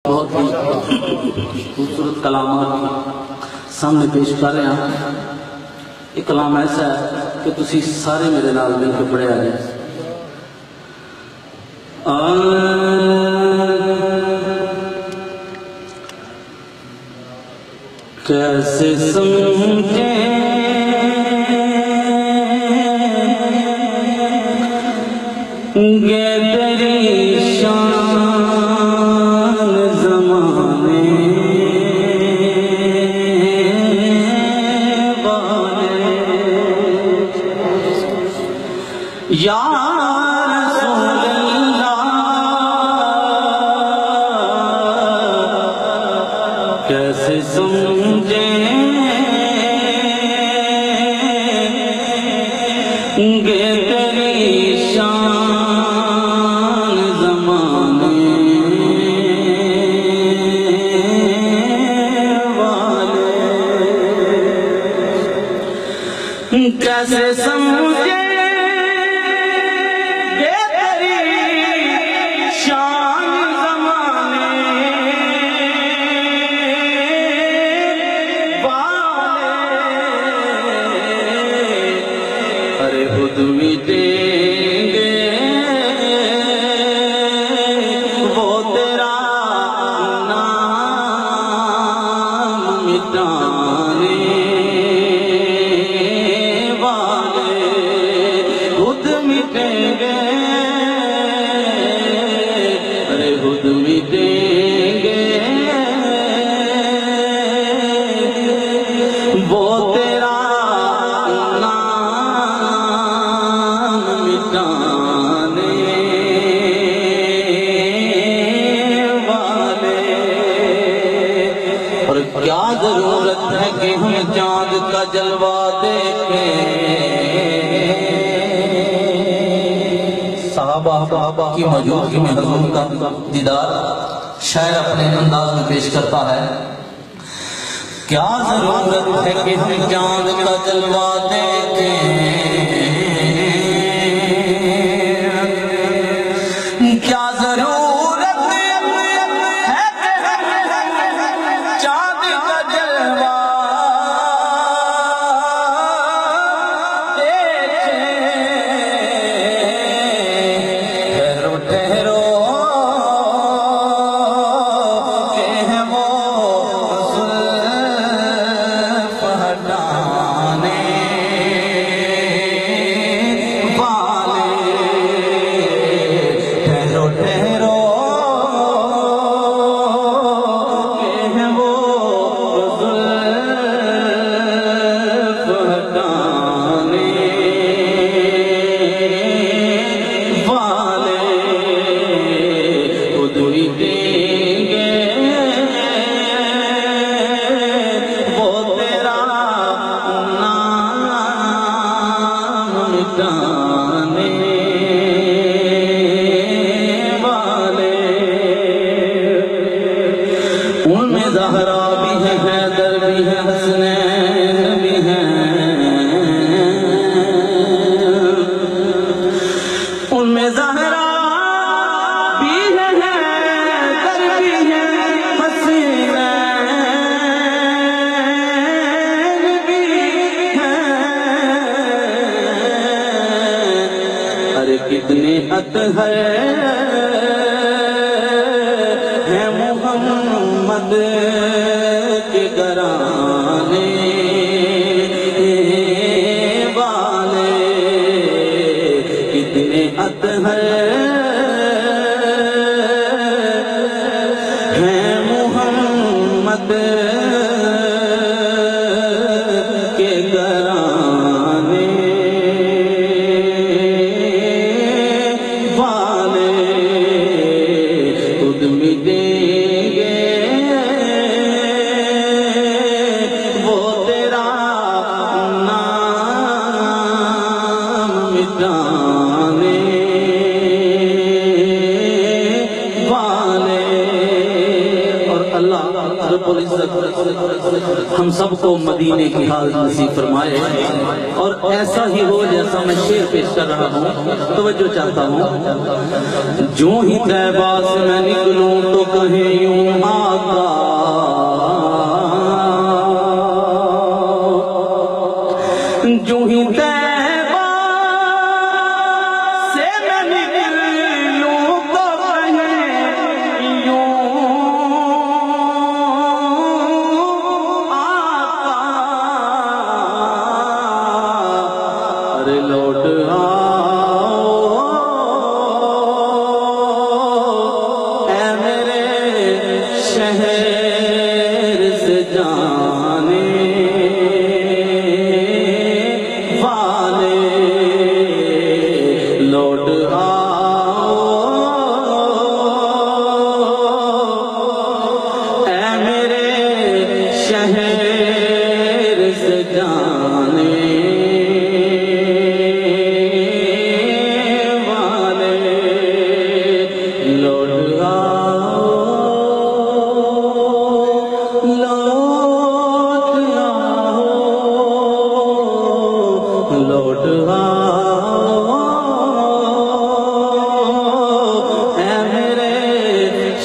بہت ہی خوبصورت کلامات سامنے پیش کر رہے ہیں۔ ایک کلام ایسا ہے کہ تسی سارے میرے نال مل کے پڑھے آ جائیں۔ کیسے سمجھیں گے تیری شان زمانے والے، یا رسول اللہ کیسے سمجھیں گے تیری شان زمانے والے، کیسے سمجھیں گے تیری شان زمانے ارے خود مٹیں گے وہ تیرا نام مٹانے والے، خود مٹیں گے ارے خود مٹیں گے وہ تیرا کیا ضرورت ہے کہ ہم چاند کا جلوہ دیکھیں، صحابہ کی موجودگی میں حضور کا دیدار شاعر اپنے انداز میں پیش کرتا ہے۔ کیا ضرورت ہے کہ ہم چاند کا جلوہ دیکھیں، کیا ضرورت زہرا بھی ہے، حیدر بھی ہے، حسنین بھی ہیں، ان میں زہرا بھی ہے، حیدر بھی ہے، حسنین بھی ہیں، ارے کتنے اطہر ہیں محمد کے گھرانے والے، کتنے اطہر ہیں محمد کے گھرانے والے، خود مٹیں گے وہ تیرا نام مٹانے اللہ رب العزت ہم سب کو مدینے کی حال نصیب فرمائے، اور ایسا ہی ہو جیسا میں شعر پیش کر رہا ہوں، توجہ چاہتا ہوں۔ جو ہی طیبہ سے میں نکلوں تو کہیں یوں آقا، جو ہی طیبہ سے میں نکلوں تو کہیں یوں آقا، ارے لوٹ آؤ اے میرے شہر سے جانے والے، لوٹ آؤ اے میرے شہر سے جانے والے، لوٹ آؤ، لوٹ آؤ، لوٹ آؤ اے میرے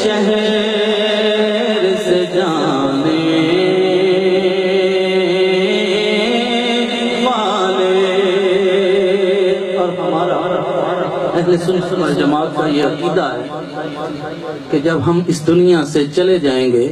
شہر سے جانے والے۔ اور ہمارا اہل سنت والجماعت کا یہ عقیدہ ہے کہ جب ہم اس دنیا سے چلے جائیں گے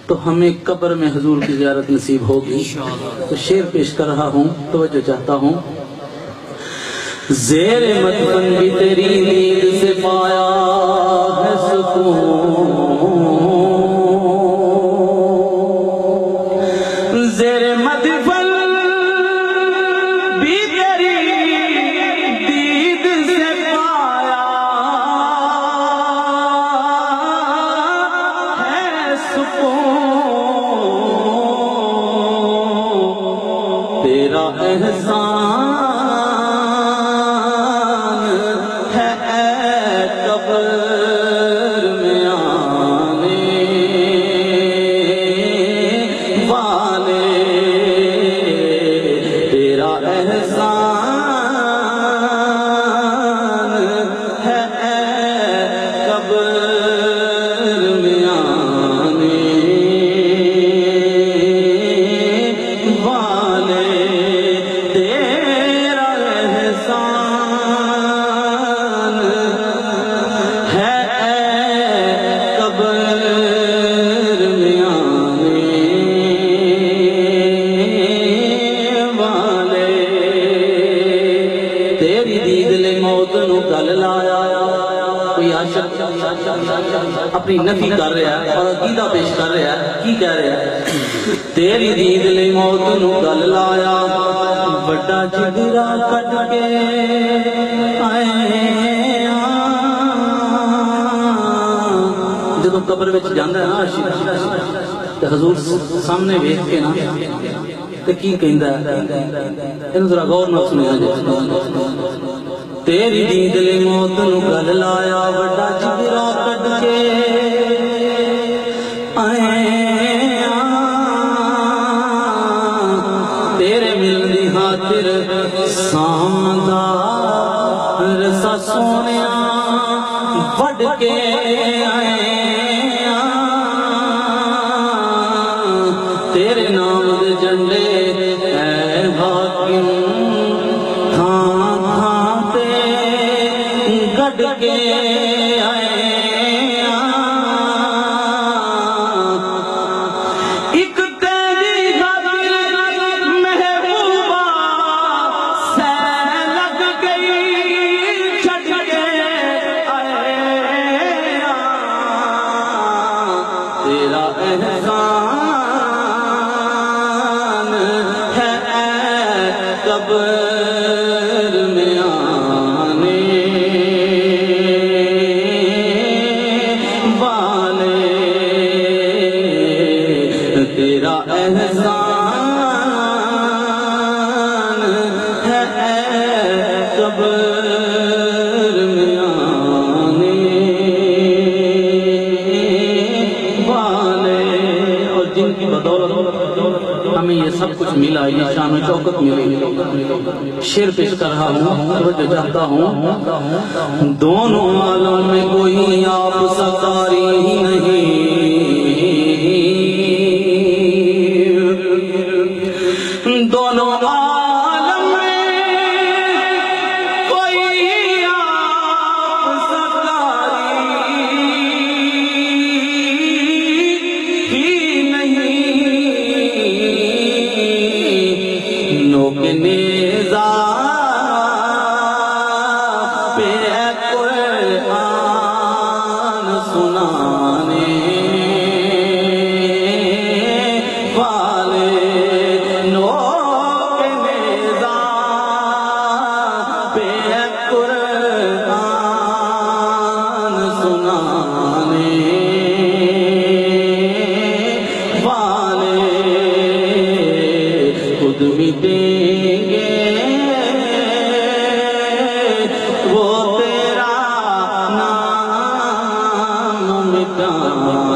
تو ہمیں قبر میں حضور کی زیارت نصیب ہوگی۔ تو شعر پیش کر رہا ہوں، توجہ چاہتا ہوں۔ زیر مدفن بھی تیری دید سے پایا ہے سکون، زیر مدفن بھی تیری دید سے پایا ہے سکون، تیرا احسان ہے اے قبر میں آنے والے، تیرا احسان ہے اے قبر میں آنے والے، تیرا احسان ہے اے قبر میں آنے والے، تیری دید لے موت نو گل لایا۔ کوئی عاشق اپنی نفی کر رہا ہے اور عقیدہ پیش کر رہا ہے، کی کہہ رہا ہے؟ تیری دید لے موت نو گل لایا، بڑا جگرا کٹ کے آئے جدو قبر وچ جاندا ہے نا عاشق تے حضور سامنے ویکھ کے نا تے کی کہندا ہے، اینو ذرا غور نال سنیا جائے۔ تیری دید لے موت نو گل لایا، بڑا جگرا کٹ کے آئے، تیرے ملن دی خاطر سامدا رسا سونیا وڈ کے آئے، تیرے نام دے جھنڈے اے حاکم تھاں تھاں تے گڈ کے آئے، ایک تیری خاطر محبوبہ سے لگ گئی چھٹ کے آئے، تیرا احسان ہے اے قبر میں آنے والے، تیرا احسان ہے اے قبر میں آنے کی بدولت ہمیں یہ سب کچھ ملا، یہ شان و شوکت ملی۔ شعر پیش کر رہا ہوں، توجہ چاہتا ہوں۔ دونوں عالم میں کوئی آپ سا قاری ہی نہیں، دونوں عالم میں کوئی آپ سا قاری ہی نہیں، نوک نیزہ پہ قرآن سنانے والے، نوک نیزہ پہ قرآن سنانے والے، خود مٹیں گے وہ تیرا نام مٹانے